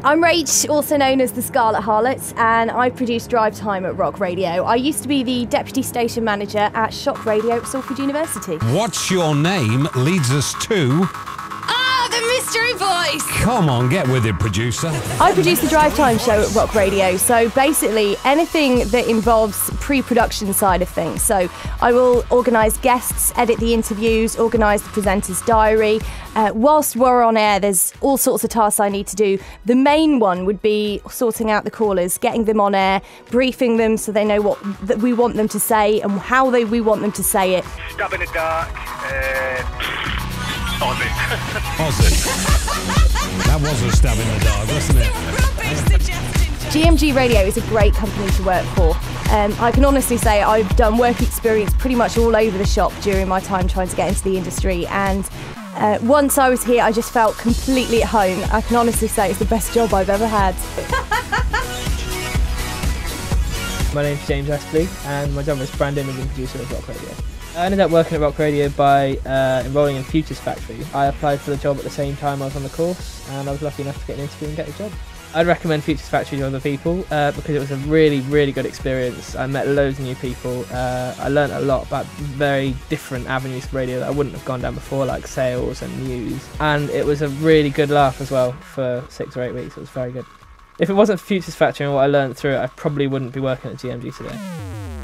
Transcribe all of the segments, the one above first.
I'm Rach, also known as the Scarlet Harlot, and I produce Drive Time at Rock Radio. I used to be the Deputy Station Manager at Shock Radio at Salford University. What's Your Name leads us to... the mystery voice! Come on, get with it, producer. I produce the Drive Time show at Rock Radio, so basically anything that involves pre-production side of things. So I will organise guests, edit the interviews, organise the presenter's diary. Whilst we're on air, there's all sorts of tasks I need to do. The main one would be sorting out the callers, getting them on air, briefing them so they know what that we want them to say and how we want them to say it. Stab in the dark. Ozzy. That was a stab in the dark, wasn't it? GMG Radio is a great company to work for. I can honestly say I've done work experience pretty much all over the shop during my time trying to get into the industry, and once I was here I just felt completely at home. I can honestly say it's the best job I've ever had. My name's James Astley and my job is brand image and producer of Rock Radio. I ended up working at Rock Radio by enrolling in Futures Factory. I applied for the job at the same time I was on the course, and I was lucky enough to get an interview and get the job. I'd recommend Futures Factory to other people because it was a really, really good experience. I met loads of new people. I learnt a lot about very different avenues of radio that I wouldn't have gone down before, like sales and news. And it was a really good laugh as well for 6 or 8 weeks. It was very good. If it wasn't for Futures Factory and what I learnt through it, I probably wouldn't be working at GMG today.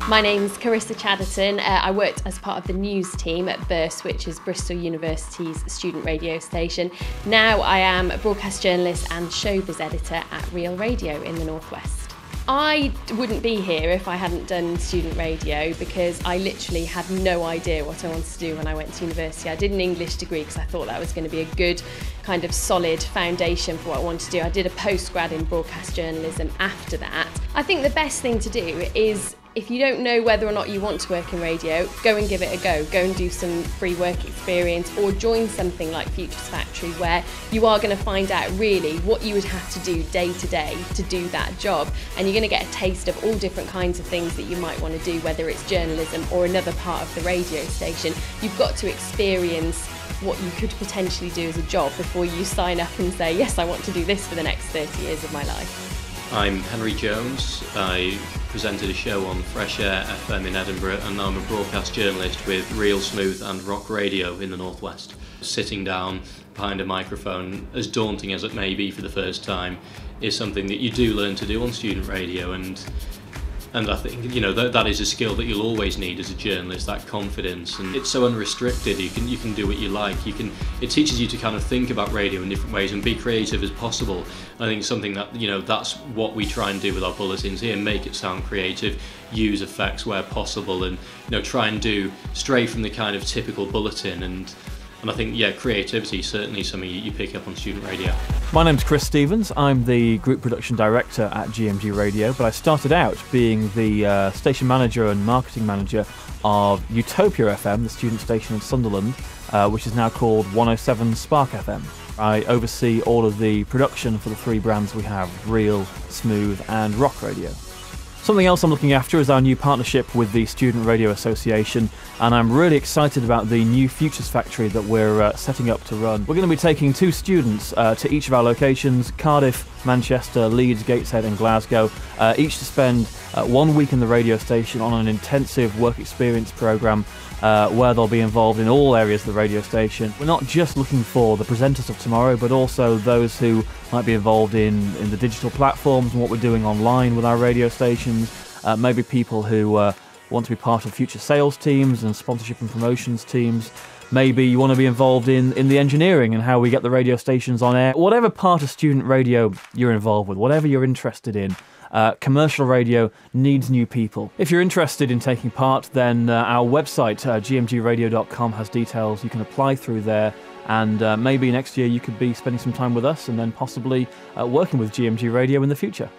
My name's Carissa Chatterton. I worked as part of the news team at Burst, which is Bristol University's student radio station. Now I am a broadcast journalist and showbiz editor at Real Radio in the Northwest. I wouldn't be here if I hadn't done student radio, because I literally had no idea what I wanted to do when I went to university. I did an English degree because I thought that was going to be a good kind of solid foundation for what I wanted to do. I did a postgrad in broadcast journalism after that. I think the best thing to do is, if you don't know whether or not you want to work in radio, go and give it a go. Go and do some free work experience, or join something like Futures Factory, where you are going to find out really what you would have to do day to day to do that job. And you're going to get a taste of all different kinds of things that you might want to do, whether it's journalism or another part of the radio station. You've got to experience what you could potentially do as a job before you sign up and say, yes, I want to do this for the next 30 years of my life. I'm Henry Jones. I presented a show on Fresh Air FM in Edinburgh, and I'm a broadcast journalist with Real Smooth and Rock Radio in the Northwest. Sitting down behind a microphone, as daunting as it may be for the first time, is something that you do learn to do on student radio, and I think, you know, that is a skill that you'll always need as a journalist, that confidence. And it's so unrestricted, you can do what you like. It teaches you to kind of think about radio in different ways and be creative as possible. I think it's something that, you know, that's what we try and do with our bulletins here, make it sound creative, use effects where possible, and, you know, try and do stray from the kind of typical bulletin. And I think, yeah, creativity is certainly something you pick up on student radio. My name's Chris Stevens. I'm the Group Production Director at GMG Radio, but I started out being the station manager and marketing manager of Utopia FM, the student station in Sunderland, which is now called 107 Spark FM. I oversee all of the production for the 3 brands we have, Real, Smooth and Rock Radio. Something else I'm looking after is our new partnership with the Student Radio Association, and I'm really excited about the new Futures Factory that we're setting up to run. We're going to be taking 2 students to each of our locations, Cardiff, Manchester, Leeds, Gateshead and Glasgow, each to spend 1 week in the radio station on an intensive work experience programme where they'll be involved in all areas of the radio station. We're not just looking for the presenters of tomorrow, but also those who might be involved in the digital platforms and what we're doing online with our radio stations, maybe people who want to be part of future sales teams and sponsorship and promotions teams. Maybe you want to be involved in the engineering and how we get the radio stations on air. Whatever part of student radio you're involved with, whatever you're interested in, commercial radio needs new people. If you're interested in taking part, then our website, gmgradio.com, has details. You can apply through there, and maybe next year you could be spending some time with us and then possibly working with GMG Radio in the future.